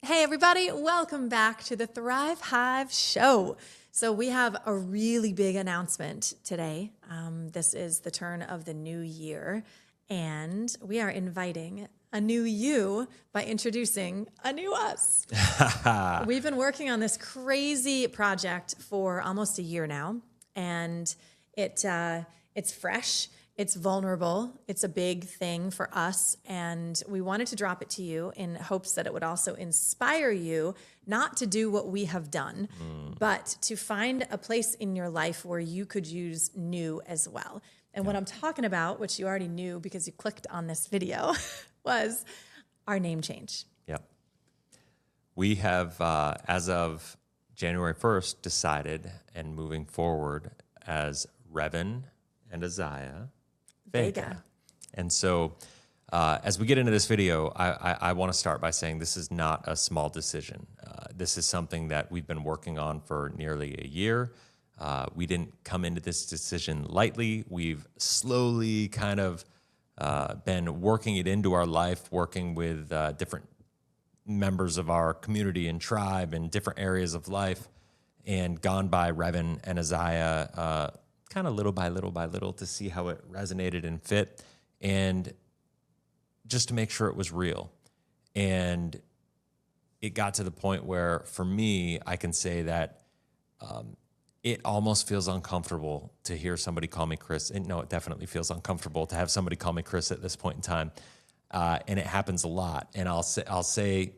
Hey everybody, welcome back to the Thrive Hive Show. So we have a really big announcement today. This is the turn of the new year, and we are inviting a new you by introducing a new us. We've been working on this crazy project for almost a year now, and it's fresh. It's vulnerable. It's a big thing for us. And we wanted to drop it to you in hopes that it would also inspire you not to do what we have done, but to find a place in your life where you could use new as well. And what I'm talking about, which you already knew because you clicked on this video, was our name change. Yep. We have, as of January 1st, decided and moving forward as Revan and Azaya Vega. And so as we get into this video, I want to start by saying this is not a small decision. This is something that we've been working on for nearly a year. We didn't come into this decision lightly. We've slowly kind of been working it into our life, working with different members of our community and tribe in different areas of life, and gone by Revan and Azaya kind of little by little to see how it resonated and fit, and just to make sure it was real. And it got to the point where, for me, I can say that it almost feels uncomfortable to hear somebody call me Chris. And no, it definitely feels uncomfortable to have somebody call me Chris at this point in time. And it happens a lot. And I'll say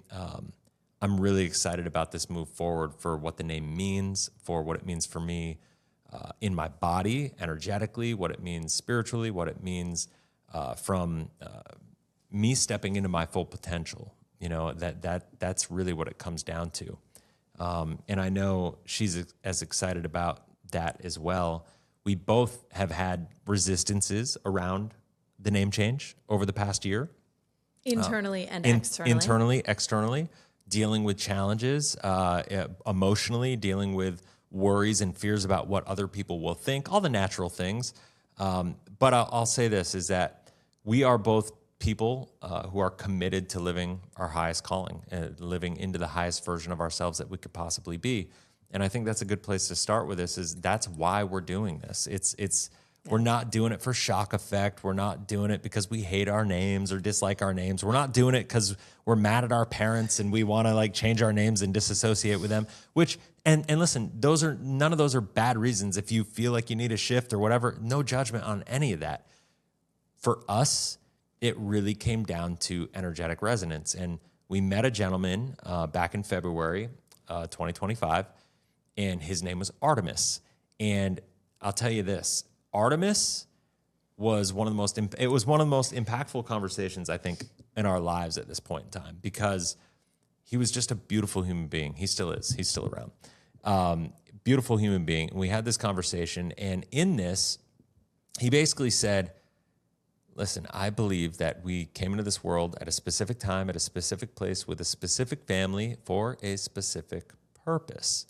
I'm really excited about this move forward for what the name means, for what it means for me in my body, energetically, what it means spiritually, what it means from me stepping into my full potential. You know, that's really what it comes down to. And I know she's as excited about that as well. We both have had resistances around the name change over the past year. Internally and externally. Internally, externally, dealing with challenges, emotionally, dealing with worries and fears about what other people will think, all the natural things. But I'll say this, is that we are both people who are committed to living our highest calling, living into the highest version of ourselves that we could possibly be. And I think that's a good place to start with this, is that's why we're doing this. We're not doing it for shock effect. We're not doing it because we hate our names or dislike our names. We're not doing it because we're mad at our parents and we want to like change our names and disassociate with them, which, and listen, none of those are bad reasons. If you feel like you need a shift or whatever, no judgment on any of that. For us, it really came down to energetic resonance. And we met a gentleman back in February 2025, and his name was Artemis. And I'll tell you this, Artemis was one of the most impactful conversations, I think, in our lives at this point in time, because he was just a beautiful human being. He still is. He's still around. Beautiful human being. We had this conversation, and in this, he basically said, listen, I believe that we came into this world at a specific time, at a specific place, with a specific family for a specific purpose.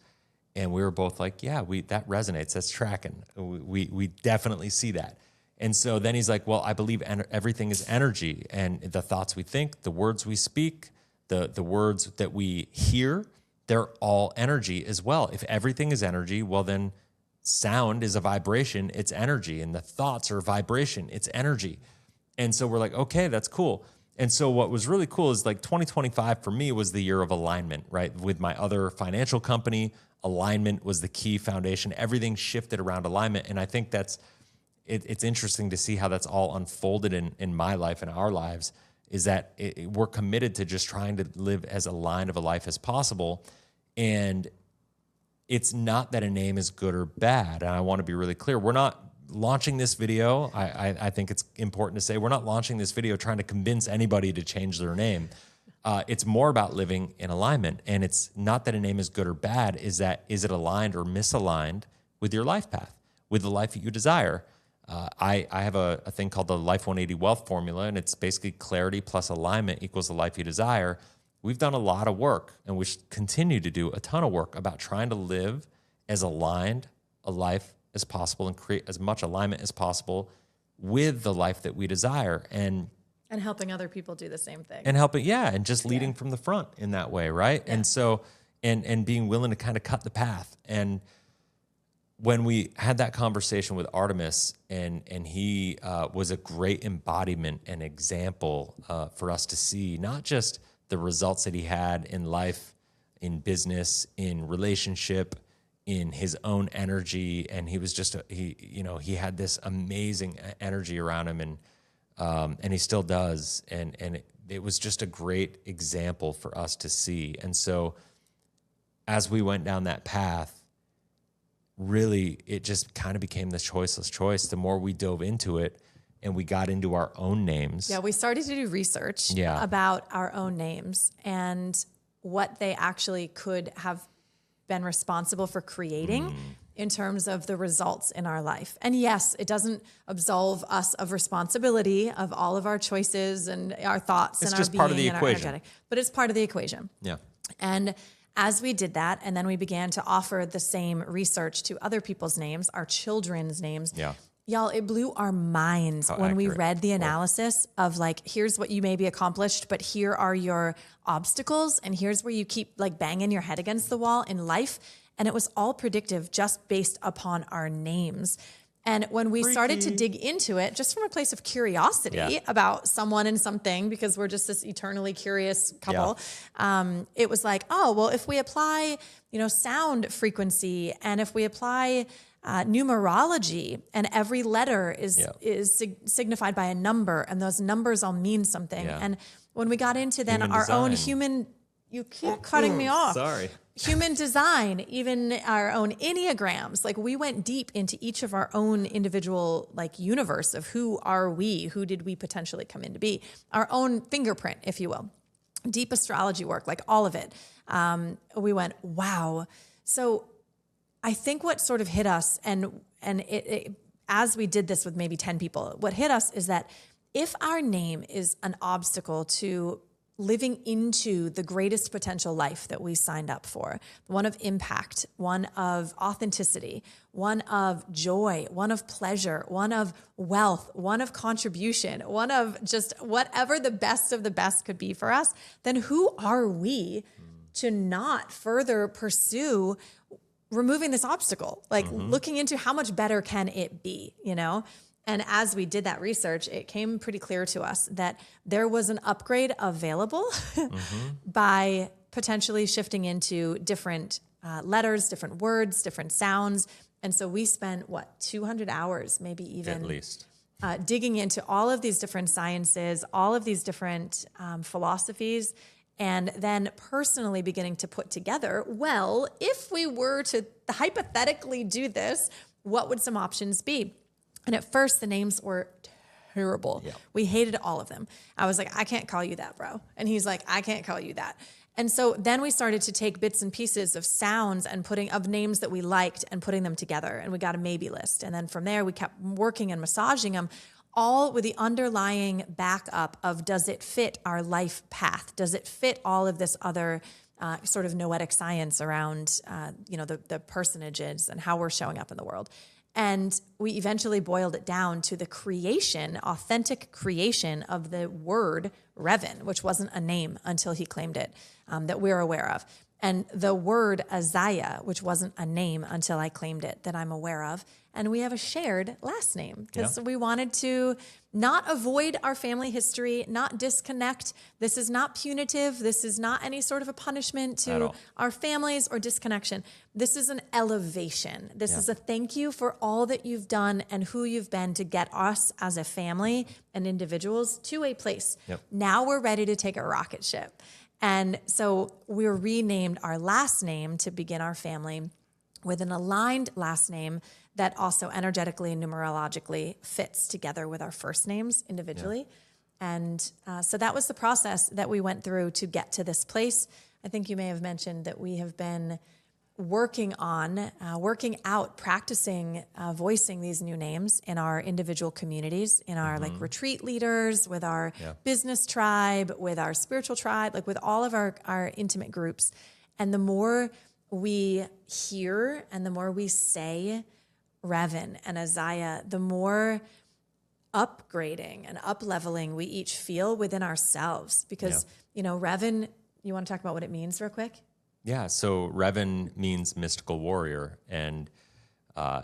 And we were both like, yeah, that resonates. That's tracking. We definitely see that. And so then he's like, well, I believe everything is energy, and the thoughts we think, the words we speak, the words that we hear, they're all energy as well. If everything is energy, well, then sound is a vibration. It's energy. And the thoughts are a vibration. It's energy. And so we're like, okay, that's cool. And so what was really cool is like 2025 for me was the year of alignment, right? With my other financial company, alignment was the key foundation. Everything shifted around alignment. And I think it's interesting to see how that's all unfolded in my life and our lives, is that we're committed to just trying to live as aligned of a life as possible. And it's not that a name is good or bad. And I want to be really clear. We're not launching this video. I think it's important to say we're not launching this video trying to convince anybody to change their name. It's more about living in alignment. And it's not that a name is good or bad, is it aligned or misaligned with your life path, with the life that you desire? I have a thing called the Life 180 Wealth Formula, and it's basically clarity plus alignment equals the life you desire. We've done a lot of work, and we should continue to do a ton of work about trying to live as aligned a life as possible and create as much alignment as possible with the life that we desire. And And helping other people do the same thing. And helping, and just leading from the front in that way, right? Yeah. And so, and being willing to kind of cut the path. And when we had that conversation with Artemis, and he was a great embodiment and example for us to see, not just the results that he had in life, in business, in relationship, in his own energy, and he was just he had this amazing energy around him, and he still does, and it was just a great example for us to see. And so, as we went down that path, really, it just kind of became the choiceless choice. The more we dove into it, and we got into our own names. Yeah, we started to do research about our own names and what they actually could have been responsible for creating in terms of the results in our life. And yes, it doesn't absolve us of responsibility of all of our choices and our thoughts and our being. It's just part of the equation. But it's part of the equation. Yeah. And as we did that, and then we began to offer the same research to other people's names, our children's names. Yeah. Y'all, it blew our minds when we read the analysis of like, here's what you maybe accomplished, but here are your obstacles, and here's where you keep like banging your head against the wall in life. And it was all predictive just based upon our names. And when we started to dig into it, just from a place of curiosity about someone and something, because we're just this eternally curious couple, it was like, oh, well, if we apply, sound frequency, and if we apply numerology, and every letter is signified by a number, and those numbers all mean something. Yeah. And when we got into then our own human, you keep cutting me off. Sorry. Human design, even our own Enneagrams, like we went deep into each of our own individual like universe of who are we, who did we potentially come in to be, our own fingerprint, if you will, deep astrology work, like all of it. We went, wow. So I think what sort of hit us, and it as we did this with maybe 10 people, what hit us is that if our name is an obstacle to living into the greatest potential life that we signed up for, one of impact, one of authenticity, one of joy, one of pleasure, one of wealth, one of contribution, one of just whatever the best of the best could be for us, then who are we to not further pursue removing this obstacle? Like looking into how much better can it be, And as we did that research, it came pretty clear to us that there was an upgrade available by potentially shifting into different letters, different words, different sounds. And so we spent, 200 hours, maybe even. At least. Digging into all of these different sciences, all of these different philosophies, and then personally beginning to put together, well, if we were to hypothetically do this, what would some options be? And at first, the names were terrible. Yeah. We hated all of them. I was like, I can't call you that, bro. And he's like, I can't call you that. And so then we started to take bits and pieces of sounds and of names that we liked and putting them together. And we got a maybe list. And then from there, we kept working and massaging them, all with the underlying backup of, does it fit our life path? Does it fit all of this other sort of noetic science around, the personages and how we're showing up in the world? And we eventually boiled it down to the authentic creation of the word Revan, which wasn't a name until he claimed it, that we're aware of. And the word Azaya, which wasn't a name until I claimed it, that I'm aware of. And we have a shared last name because we wanted to not avoid our family history, not disconnect. This is not punitive. This is not any sort of a punishment to our families or disconnection. This is an elevation. This is a thank you for all that you've done and who you've been to get us as a family and individuals to a place. Yep. Now we're ready to take a rocket ship. And so we renamed our last name to begin our family with an aligned last name that also energetically and numerologically fits together with our first names individually. Yeah. And so that was the process that we went through to get to this place. I think you may have mentioned that we have been working out, practicing, voicing these new names in our individual communities, in our like retreat leaders, with our business tribe, with our spiritual tribe, like with all of our intimate groups. And the more we hear and the more we say Revan and Azaya, the more upgrading and up-leveling we each feel within ourselves. Because, Revan, you want to talk about what it means real quick? Yeah, so Revan means mystical warrior, and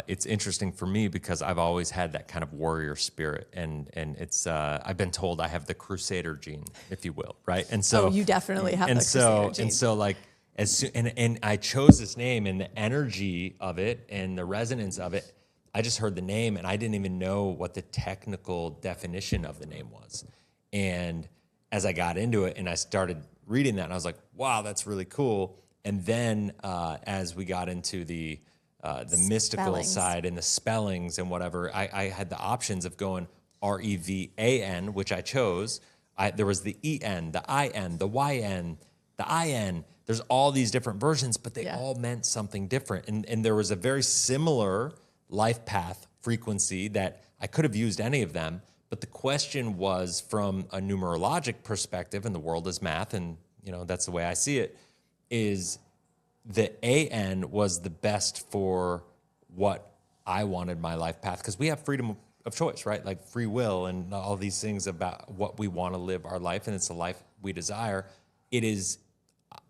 it's interesting for me because I've always had that kind of warrior spirit, and it's I've been told I have the crusader gene, if you will, right? And so You definitely have the crusader gene. And so like and I chose this name, and the energy of it and the resonance of it. I just heard the name, and I didn't even know what the technical definition of the name was. And as I got into it and I started reading that, and I was like, wow, that's really cool. And then as we got into the mystical Spellings. side and the spellings and whatever, I had the options of going Revan, which I chose. There was the En, the In, the Yn, the In. There's all these different versions, but they all meant something different. And there was a very similar life path frequency that I could have used any of them. But the question was from a numerologic perspective, and the world is math, and that's the way I see it, is the AN was the best for what I wanted my life path, because we have freedom of choice, right? Like free will and all these things about what we want to live our life, and it's the life we desire. It is,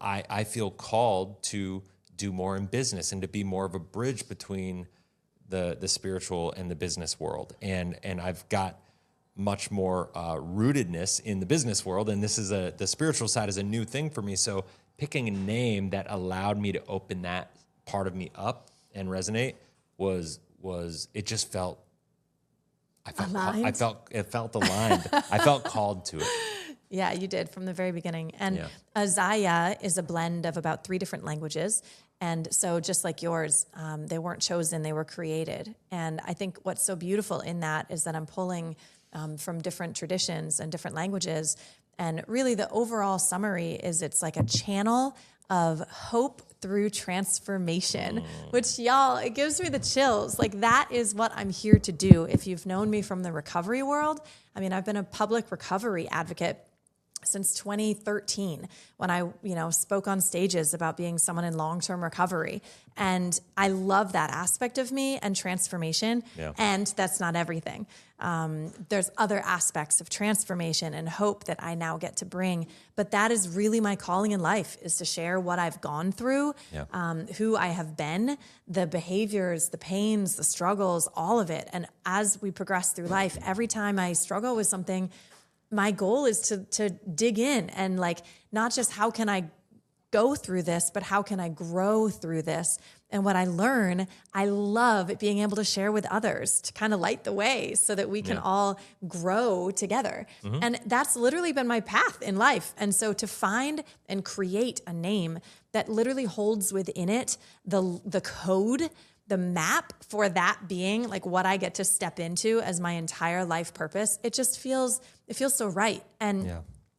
I feel called to do more in business and to be more of a bridge between the spiritual and the business world. And I've got much more rootedness in the business world, and this is the spiritual side is a new thing for me. So picking a name that allowed me to open that part of me up and resonate was it just felt it felt aligned. I felt called to it. Yeah, you did from the very beginning. And Azaya is a blend of about 3 different languages. And so just like yours, they weren't chosen, they were created. And I think what's so beautiful in that is that I'm pulling from different traditions and different languages. And really the overall summary is it's like a channel of hope through transformation, which y'all, it gives me the chills. Like that is what I'm here to do. If you've known me from the recovery world, I mean, I've been a public recovery advocate since 2013 when I, spoke on stages about being someone in long-term recovery. And I love that aspect of me and transformation. Yeah. And that's not everything. There's other aspects of transformation and hope that I now get to bring. But that is really my calling in life, is to share what I've gone through, who I have been, the behaviors, the pains, the struggles, all of it. And as we progress through life, every time I struggle with something, my goal is to dig in and not just how can I go through this, but how can I grow through this? And what I learn, I love being able to share with others to kind of light the way so that we can all grow together. Mm-hmm. And that's literally been my path in life. And so to find and create a name that literally holds within it the code, the map for that being what I get to step into as my entire life purpose, it feels so right. And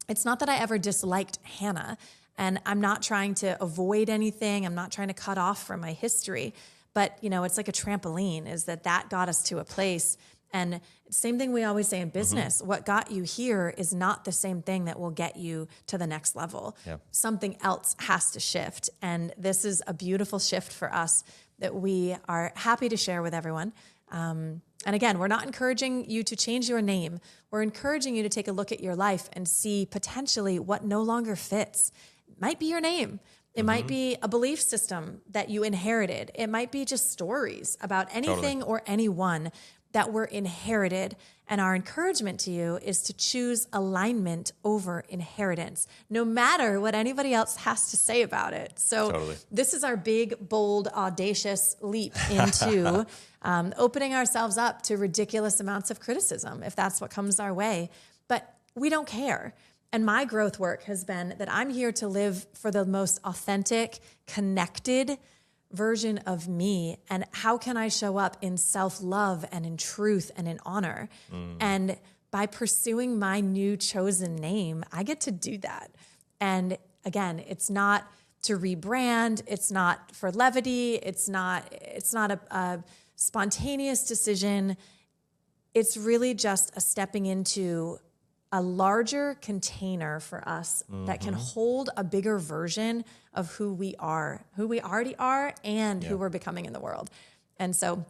it's not that I ever disliked Hannah, and I'm not trying to avoid anything. I'm not trying to cut off from my history, but it's like a trampoline, is that got us to a place. And same thing we always say in business, what got you here is not the same thing that will get you to the next level. Yeah. Something else has to shift. And this is a beautiful shift for us that we are happy to share with everyone. And again, we're not encouraging you to change your name. We're encouraging you to take a look at your life and see potentially what no longer fits. It might be your name. It might be a belief system that you inherited. It might be just stories about anything or anyone that were inherited. And our encouragement to you is to choose alignment over inheritance, no matter what anybody else has to say about it. So this is our big, bold, audacious leap into opening ourselves up to ridiculous amounts of criticism, if that's what comes our way. But we don't care. And my growth work has been that I'm here to live for the most authentic, connected version of me, and how can I show up in self-love and in truth and in honor. And by pursuing my new chosen name, I get to do that. And again, it's not to rebrand, it's not for levity, it's not a spontaneous decision. It's really just a stepping into a larger container for us that can hold a bigger version of who we are, who we already are, and who we're becoming in the world. And so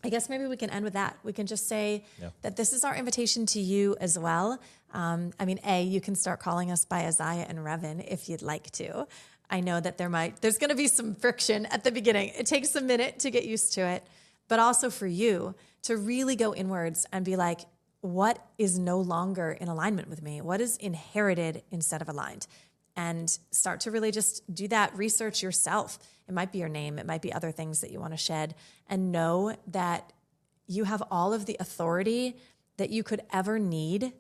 I guess maybe we can end with that. We can just say that this is our invitation to you as well. I mean, you can start calling us by Azaya and Revan if you'd like to. I know that there's going to be some friction at the beginning. It takes a minute to get used to it, but also for you to really go inwards and be like, what is no longer in alignment with me? What is inherited instead of aligned? And start to really just do that research yourself. It might be your name. It might be other things that you want to shed, and know that you have all of the authority that you could ever need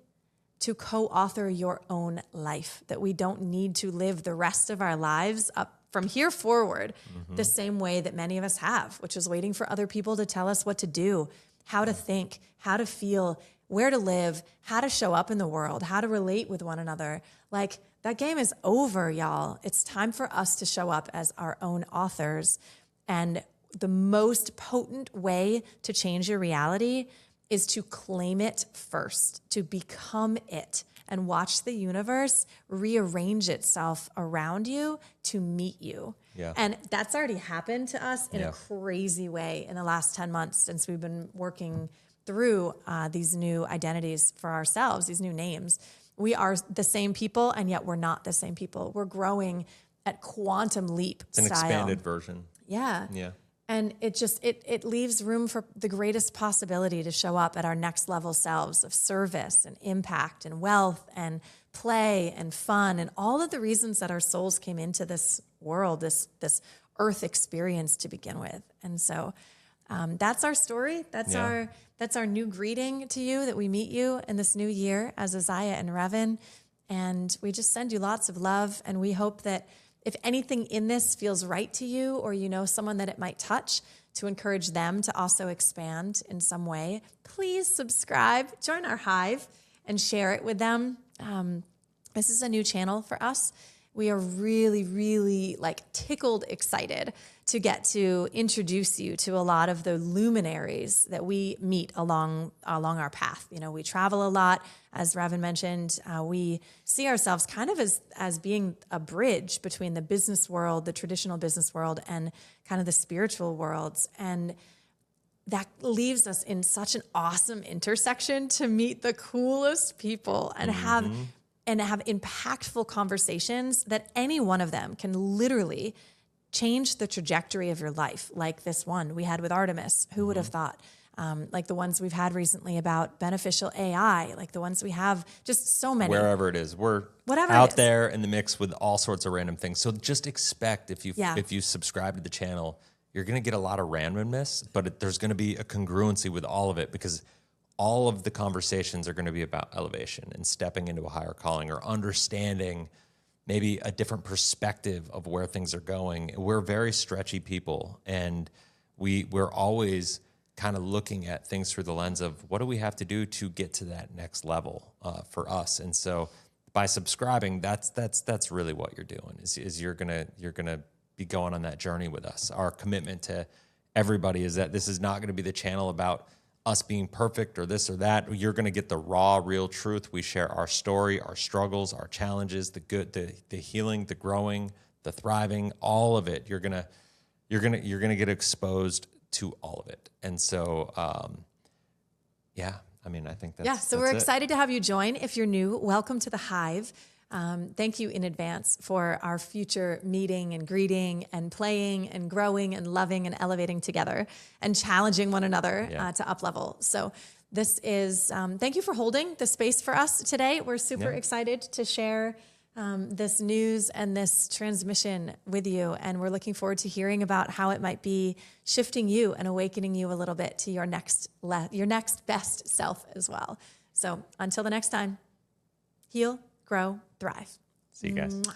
to co-author your own life, that we don't need to live the rest of our lives up from here forward the same way that many of us have, which is waiting for other people to tell us what to do, how to think, how to feel, where to live, how to show up in the world, how to relate with one another. Like, that game is over, y'all. It's time for us to show up as our own authors. And the most potent way to change your reality is to claim it first, to become it, and watch the universe rearrange itself around you to meet you. Yeah. And that's already happened to us in a crazy way in the last 10 months since we've been working through these new identities for ourselves, these new names. We are the same people, and yet we're not the same people. We're growing at quantum leap It's an style. expanded version. Yeah. Yeah. And it leaves room for the greatest possibility to show up at our next level selves of service and impact and wealth and play and fun and all of the reasons that our souls came into this world, this earth experience to begin with. And so that's our story. That's our new greeting to you, that we meet you in this new year as Azaya and Revan. And we just send you lots of love. And we hope that if anything in this feels right to you, or you know someone that it might touch, to encourage them to also expand in some way, please subscribe, join our hive, and share it with them. This is a new channel for us. We are really, really tickled excited to get to introduce you to a lot of the luminaries that we meet along our path. You know, we travel a lot, as Revan mentioned. We see ourselves kind of as being a bridge between the business world, the traditional business world, and kind of the spiritual worlds. And that leaves us in such an awesome intersection to meet the coolest people and have impactful conversations that any one of them can literally change the trajectory of your life. Like this one we had with Artemis. Who would have thought? Like the ones we've had recently about beneficial AI, like the ones we have, just so many. Wherever it is, we're Whatever out there in the mix with all sorts of random things. So just expect, if you subscribe to the channel, you're going to get a lot of randomness, but there's going to be a congruency with all of it, because all of the conversations are going to be about elevation and stepping into a higher calling, or understanding maybe a different perspective of where things are going. We're very stretchy people, and we're always kind of looking at things through the lens of what do we have to do to get to that next level for us. And so by subscribing, that's really what you're doing, is you're gonna be going on that journey with us. Our commitment to everybody is that this is not going to be the channel about us being perfect or this or that. You're going to get the raw, real truth. We share our story, our struggles, our challenges, the good, the healing, the growing, the thriving, all of it. You're gonna get exposed to all of it. And so, I think that's So we're excited to have you join. If you're new, welcome to the Hive. Thank you in advance for our future meeting and greeting and playing and growing and loving and elevating together and challenging one another to up level. So this is, thank you for holding the space for us today. We're super excited to share this news and this transmission with you. And we're looking forward to hearing about how it might be shifting you and awakening you a little bit to your next best self as well. So until the next time, heal, grow, thrive. See you guys. Mwah.